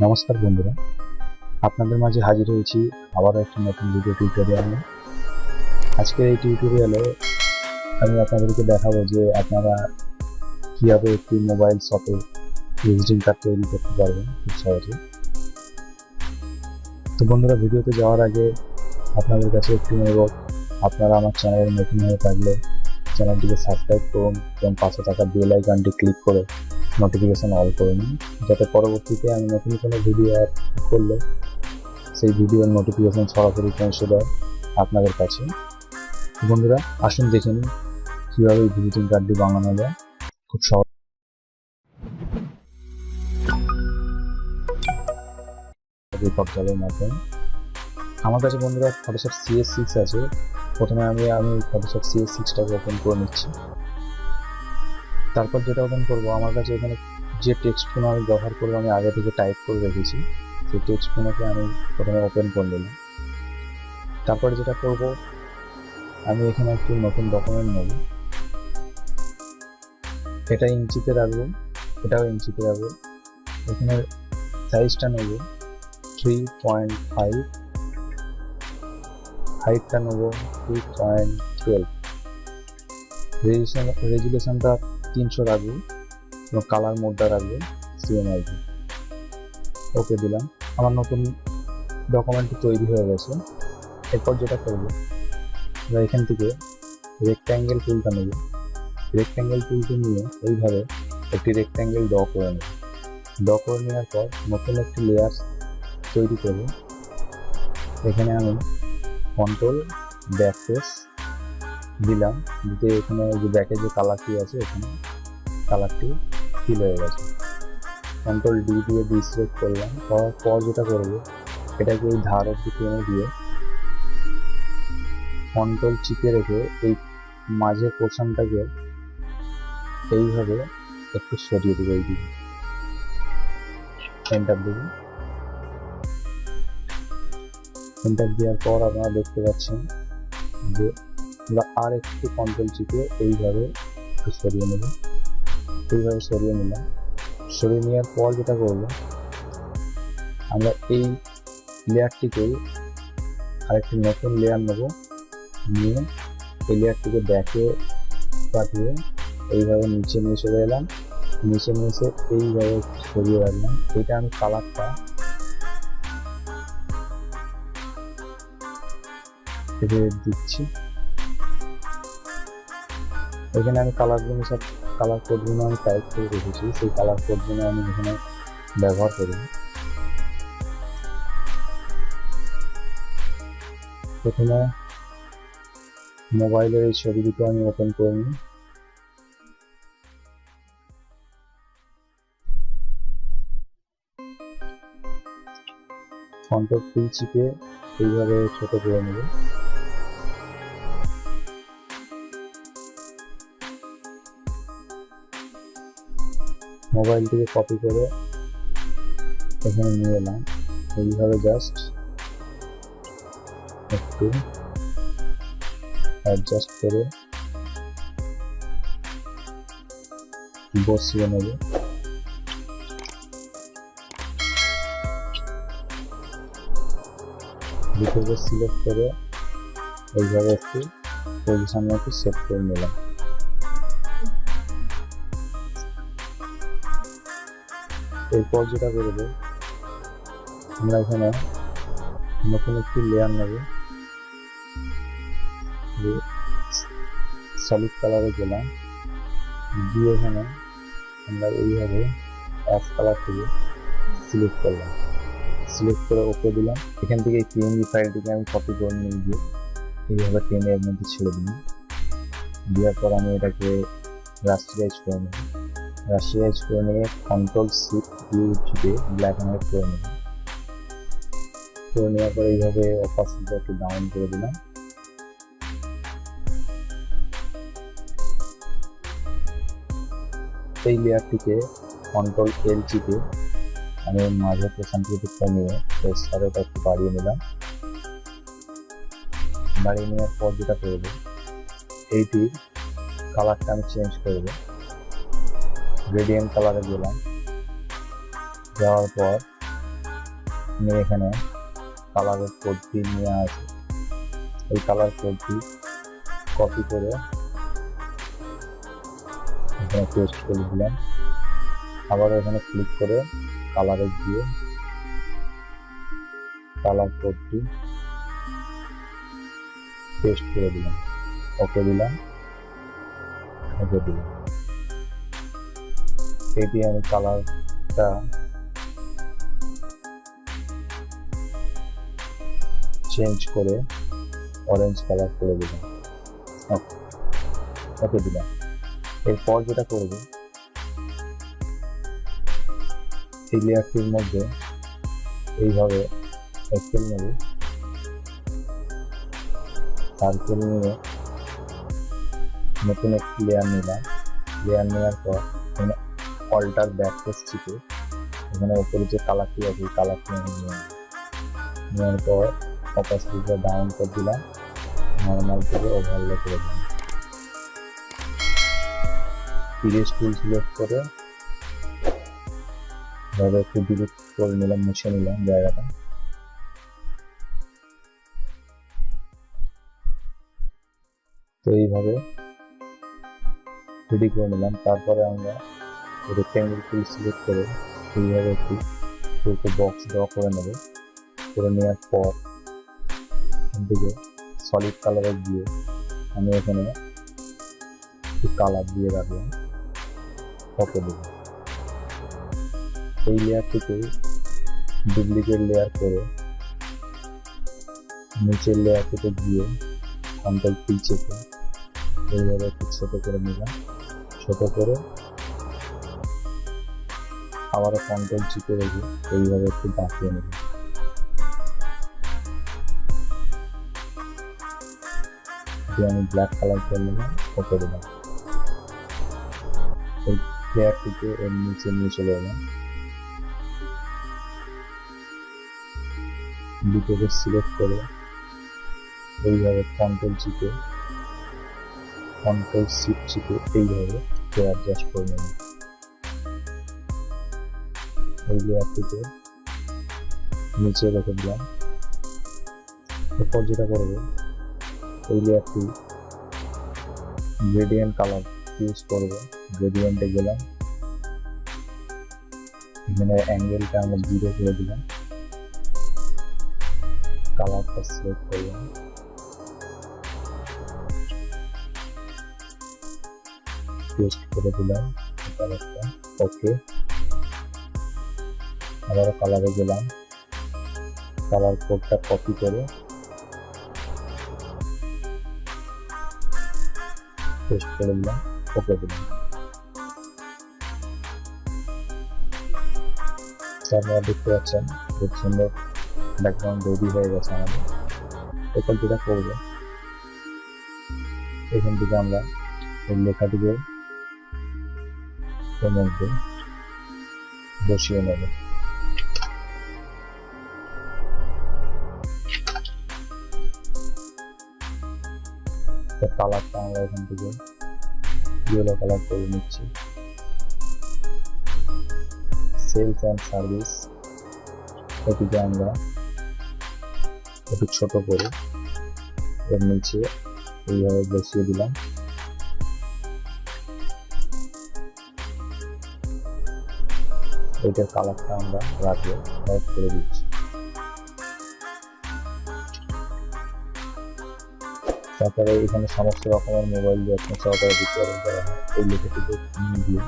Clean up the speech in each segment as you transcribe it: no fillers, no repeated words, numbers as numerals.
নমস্কার বন্ধুরা, আপনাদের মাঝে হাজির হয়েছি আবারও একটি নতুন ভিডিও টিউটোরিয়াল নিয়ে। আজকের এই টিউটোরিয়ালে আমি আপনাদেরকে দেখাবো যে আপনারা কিভাবে একটি মোবাইল শপে ভিজিটিং কার্ড তৈরি করতে পারবেন খুব সহজে। তো বন্ধুরা, ভিডিওতে যাওয়ার আগে আপনাদের কাছে একটি অনুরোধ, আপনারা আমার চ্যানেলে নতুন হয়ে থাকলে চ্যানেলটিকে সাবস্ক্রাইব করুন এবং পাশে থাকা বেল আইকনটি ক্লিক করে নোটিফিকেশন অল করে নিন, যাতে পরবর্তীতে আমি নতুন কোনো ভিডিও আপলোড করলে সেই ভিডিওর নোটিফিকেশন সরাসরি পৌঁছে দেয় আপনাদের কাছে। বন্ধুরা, আসুন দেখে নিন কীভাবে এই ভিজিটিং কার্ডটি বানানো যায় খুব সহজ মাধ্যমে। আমার কাছে বন্ধুরা ফটোশপ CS6 আছে। প্রথমে আমি ফটোশপ CS6টাকে ওপেন করে নিচ্ছি। তারপর যেটা ওপেন করবো, আমার কাছে এখানে যে টেক্সটগুলো আমি ব্যবহার করবো আমি আগে থেকে টাইপ করে রেখেছি, সেই টেক্সটগুলোকে আমি প্রথমে ওপেন করে নিলাম। তারপরে যেটা করব, আমি এখানে একটি নতুন ডকুমেন্ট নেব। এটা ইঞ্চিতে রাখবো, এটাও ইঞ্চিতে রাখবো। এখানে সাইজটা নেব 3.5, হাইটটা নেব 2.12, রেজুলেশনটা 300 রাখবো এবং কালার মোডটা রাখবো CMYK। ওকে দিলাম। আমার নতুন ডকুমেন্টটি তৈরি হয়ে গেছে। এরপর যেটা করব, আমরা এখান থেকে রেক্ট্যাঙ্গেল টুলটা নেব। রেক্ট্যাঙ্গেল টুলটি নিয়ে এইভাবে একটি রেক্ট্যাঙ্গেল ড্র করে নেব। ড্র করে নেওয়ার পর নতুন একটি লেয়ার তৈরি করব। এখানে আমি কন্ট্রোল ব্যাকস্পেস দিলাম, দিতে এখানে যে ব্যাকের যে কালারটি আছে এখানে কালারটি ফিল হয়ে গেছে। কন্ট্রোল D দিয়ে ডিসিলেক্ট করলাম। করার পর যেটা করব, এটাকে এই ধার অবধি টেনে দিয়ে কন্ট্রোল চিপে রেখে এই মাঝের পোর্শনটাকে এইভাবে একটু সরিয়ে দেবো। এই দিকে এন্টার দেবো। এন্টার দেওয়ার পর আপনারা দেখতে পাচ্ছেন যে আমরা আর একটু কন্ট্রোল চিপে এইভাবে একটু সরিয়ে নেব। এইভাবে সরিয়ে নিলাম। সরিয়ে নেওয়ার পর যেটা করব, আমরা এই লেয়ারটিকেই আরেকটি নতুন লেয়ার নেব, নিয়ে এই লেয়ারটিকে ব্যাকে পাঠিয়ে এইভাবে নিচে নিয়ে চলে এলাম। নিচে নিয়ে এসে এইভাবে সরিয়ে রাখলাম। এটা আমি কালারটা দিচ্ছি। এখানে আমি কালারগুলো সব কালার কোডগুলো আমি টাইপ করে রেখেছি, সেই কালার কোডগুলো আমি এখানে ব্যবহার করি। প্রথমে মোবাইলের এই ছবি দুটো আমি ওপেন করে নিই। কন্ট্রোল P চিপে এইভাবে ছোট করে নেব। মোবাইলটিকে কপি করে এখানে নিয়ে এলাম। এইভাবে জাস্ট একটু অ্যাডজাস্ট করে বসিয়ে নেব। দুটোকে সিলেক্ট করে এইভাবে একটু পজিশন মতো সেট করে নিলাম। এরপর যেটা করবো, আমরা এখানে নতুন একটি লেয়ার নেব। সলিড কালারে গেলাম, দিয়ে এখানে আমরা এইভাবে অ্যাশ কালার থেকে সিলেক্ট করলাম। সিলেক্ট করে ওকে দিলাম। এখান থেকে এই PNG ফাইলটিকে আমি কপি করে নিয়ে গিয়ে এইভাবে টেনে এর মধ্যে ছেড়ে দিলাম। দেওয়ার পর আমি এটাকে রাস্টারাইজ করে নেব। রাস্টারাইজ করে নিয়ে কন্ট্রোল-Shift-U টিপে ব্ল্যাক অ্যান্ড হোয়াইট করে নেব। করে নেওয়ার পর এইভাবে অপাসিটিটা একটু ডাউন করে দিলাম। এই লেয়ারটিকে কন্ট্রোল-L চিপে আমি মাঝের পোর্শনটি একটু কমিয়ে স্যারোটা একটু বাড়িয়ে নিলাম। বাড়িয়ে নেওয়ার পর যেটা করব, এইটির কালারটা আমি চেঞ্জ করব। গ্রেডিয়েন্ট কালারে গেলাম, যাওয়ার পর আমি এখানে কালারের কোডটি নিয়ে আছে, এই কালার কোডটি কপি করে এখানে পেস্ট করে দিলাম। আবার এখানে ক্লিক করে কালারে গিয়ে কালার কোডটি পেস্ট করে দিলাম, ওকে দিলাম, ওকে দিলাম। এটি আমি কালারটা চেঞ্জ করে অরেঞ্জ কালার করে দিলাম, ওকে দিলাম। এরপর যেটা করব, এই লেয়ারটির মধ্যে এইভাবে সার্কেল নেব, সার্কেল নিয়ে নতুন একটি লেয়ার নিলাম। লেয়ার নেওয়ার পর এখানে অল্টার ব্যাকস্পেস টিপে এখানে উপরে যে কালারটি আছে এই কালারটি আমি নেওয়ার পর অপাসিটিটা ডাউন করে দিলাম, নর্মাল থেকে ওভারলে করে দিলাম। ইরেজ টুল সিলেক্ট করে এভাবে একটু ডিলিট করে নিলাম, মুছে নিলাম জায়গাটা। তো এইভাবে রেডি করে নিলাম। তারপরে আমরা রেক্ট্যাঙ্গেল টুল সিলেক্ট করে এইভাবে একটু বক্স ড্র করে নেব। করে নেওয়ার পর এদিকে সলিড কালারে গিয়ে আমি এখানে একটু কালার দিয়ে রাখলাম, ওকে দেব। এই লেয়ার থেকে ডুপ্লিকেট লেয়ার করে নিচের লেয়ার থেকে গিয়ে কন্ট্রোল পি চেপে এইভাবে একটু ছোট করে নিলাম, ছোট করে আবারও কন্ট্রোল চিপে রেখে এইভাবে একটু বাঁকিয়ে নিলাম। আমি ব্ল্যাক কালার করে নিলাম, ওকে দিলাম। এই লেয়ারটিকে এর নিচে নিয়ে চলে এলাম, দুটোকে সিলেক্ট করে এইভাবে কন্ট্রোল চিপে কন্ট্রোল শিফট চিপে এইভাবে অ্যাডজাস্ট করে নেব। এই লেয়ারটিকে নিচে রেখে দিলাম। এরপর যেটা করবো, এই লেয়ারটি গ্রেডিয়েন্ট কালার ইউজ করব। গ্রেডিয়েন্টে গেলাম, এখানে অ্যাঙ্গেলটা আমরা 0 করে দিলাম, কালারটা সিলেক্ট করলাম, পেস্ট করে দিলাম কালারটা, ওকে। আবারও কালারে গেলাম, কালার কোডটা কপি করে পেস্ট করে দিলাম, ওকে দিলাম। আপনারা দেখতে পাচ্ছেন খুব সুন্দর ব্যাকগ্রাউন্ড রেডি হয়ে গেছে আমাদের। এরপর যেটা করবো, এখান থেকে আমরা এই লেখাটিকে এর মধ্যে বসিয়ে নেব। কালারটা আমরা এখান থেকে ইয়েলো কালার করে নিচ্ছি। সেলস অ্যান্ড সার্ভিস এটিকে আমরা একটু ছোট করে এর নিচে এইভাবে বসিয়ে দিলাম। এটার কালারটা আমরা রাখবো, হোয়াইট করে দিচ্ছি। তারপরে এখানে সমস্ত রকমের মোবাইল যত্ন সহকারে বিতরণ করা হয়। এই লেখাটিকে নিয়ে দিয়ে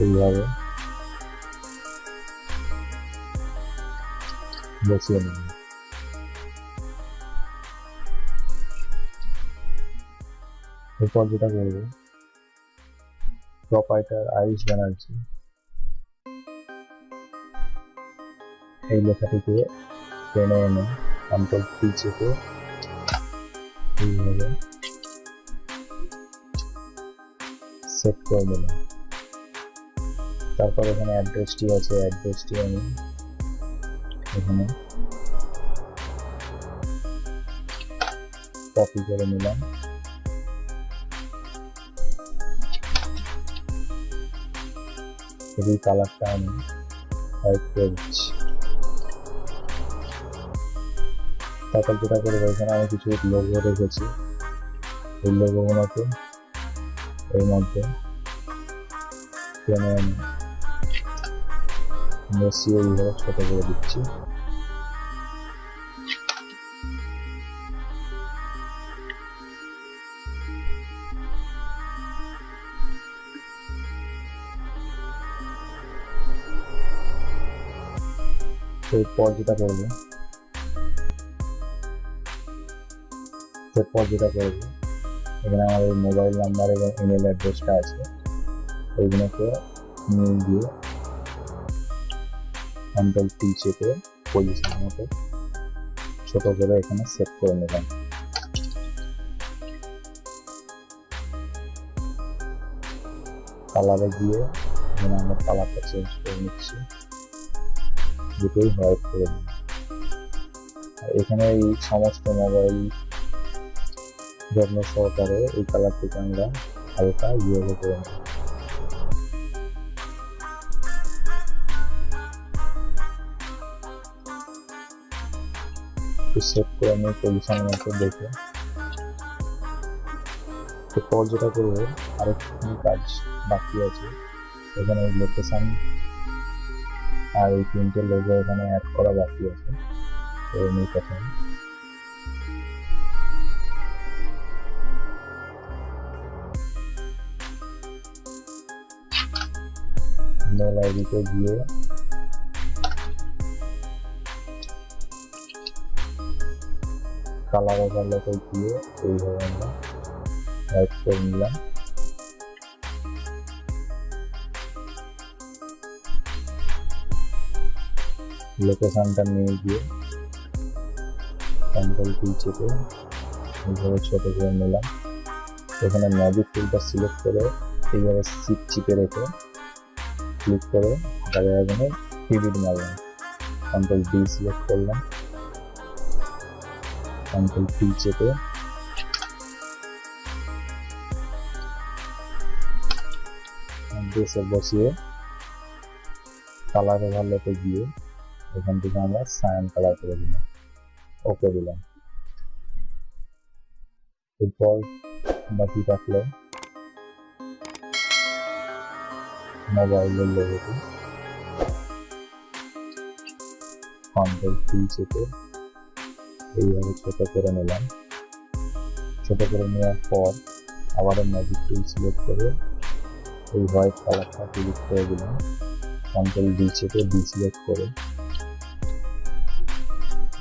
এইভাবে বসিয়ে নেব। এরপর যেটা করবো, প্রোপাইটার আয়ুষ ব্যানার্জি এই লেখাটিকে টেনে এনে কন্ট্রোল পি চেপে এইভাবে সেট করে দিলাম। তারপর এখানে অ্যাড্রেসটি আছে, অ্যাড্রেসটি আমি এখানে কপি করে নিলাম। এই কালারটা আমি হোয়াইট করে দিচ্ছি। তারপর যেটা করবো, এখানে আমি কিছু লোগো রেখেছি, এই লোগোগুলোকে এর মধ্যে মেসি এইভাবে ছোট করে দিচ্ছি। এরপর যেটা করবো এখানে আমার এই মোবাইল নাম্বার এবং ইমেল অ্যাড্রেসটা আছে, এইগুলোকে নিয়ে গিয়ে কন্ট্রোল টি চেপে পজিশন মতো ছোট করে এখানে সেট করে নিলাম। কালারে গিয়ে এখানে আমরা কালারটা চেঞ্জ করে নিচ্ছি, দুটোই হোয়াইট করে নিই। এখানে এই সমস্ত মোবাইল যত্ন সহকারে এই কালারটিকে আমরা হালকা ইয়েলো করে নিই। সেট করে নিয়ে পজিশন মতো দেখে এরপর যেটা করবো, আরেকটুখানি কাজ বাকি আছে। এখানে লোকেশন আর এই তিনটে লোগো এখানে অ্যাড করা বাকি আছে। তো আমি প্রথমে মেল আইডিতে গিয়ে কালার ওভারলেতে গিয়ে এইভাবে আমরা হোয়াইট করে নিলাম। লোকেশনটা নিয়ে গিয়ে কন্ট্রোল টি চেপে এইভাবে ছোট করে নিলাম। এখানে ম্যাজিক টুলটা সিলেক্ট করে এইভাবে শিফট চিপে রেখে ক্লিক করে এখানে এডিট মারলাম। কন্ট্রোল ডি সিলেক্ট করলাম, কন্ট্রোল টি চেপে দেশে বসিয়ে কালার ওভারলেতে গিয়ে এখান থেকে আমরা সায়ান কালার করে দিলাম, ওকে দিলাম। এরপর বাকি থাকলো মোবাইলের লোগোটি, কন্ট্রোল টি চেপে এইভাবে ছোট করে নিলাম। ছোট করে নেওয়ার পর আবারও ম্যাজিক টুল সিলেক্ট করে এই হোয়াইট কালারটা ক্লিক করে দিলাম। কন্ট্রোল ডি চেপে ডি সিলেক্ট করে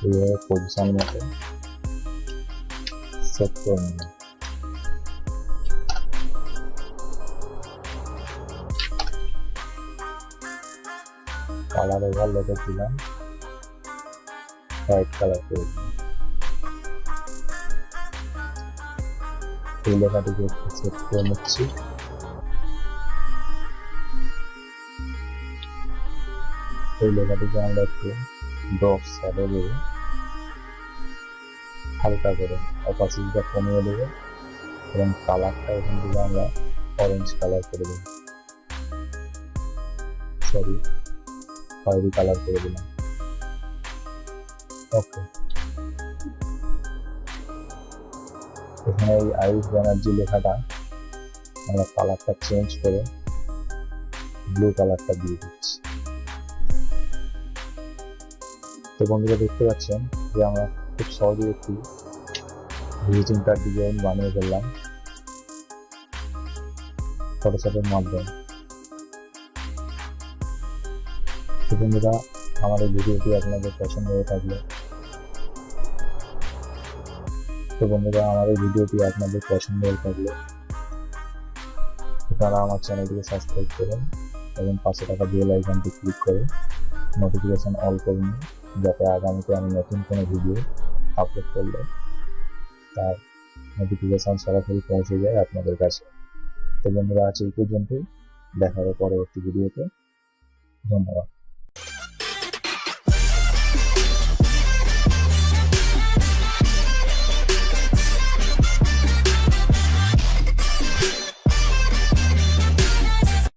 এইভাবে পজিশন মতো সেট করে নিলাম। কালার ওভারলেতে দিলাম, হোয়াইট কালার করে দিলাম। এই লেখাটিকে একটু সেট করে নিচ্ছি। এই লেখাটিকে আমরা একটু ড্রপ শ্যাডো দেবো, হালকা করে অপাসিটিটা কমিয়ে দেবো এবং কালারটা এখান থেকে আমরা অরেঞ্জ কালার করে দেবো, সরি খয়েরি কালার করে দিলাম। ওকে, এখানে এই আয়ুষ ব্যানার্জি লেখাটা আমরা কালারটা চেঞ্জ করে ব্লু কালারটা দিয়ে দিচ্ছি। তো বন্ধুরা দেখতে পাচ্ছেন যে আমরা খুব সহজে একটি ভিজিটিং কার্ড ডিজাইন বানিয়ে ফেললাম ফটোশপের মাধ্যমে। তো বন্ধুরা আমার এই ভিডিওটি আপনাদের পছন্দ হয়ে থাকলে তারা আমার চ্যানেলটিকে সাবস্ক্রাইব করুন এবং পাশে থাকা বেল আইকনটি ক্লিক করে নোটিফিকেশন অল করুন, যাতে আগামীতে আমি নতুন কোনো ভিডিও আপলোড করলে তার নোটিফিকেশন সরাসরি পৌঁছে যায় আপনাদের কাছে। তো বন্ধুরা আজ এই পর্যন্তই, দেখা হবে পরবর্তী ভিডিওতে। ধন্যবাদ।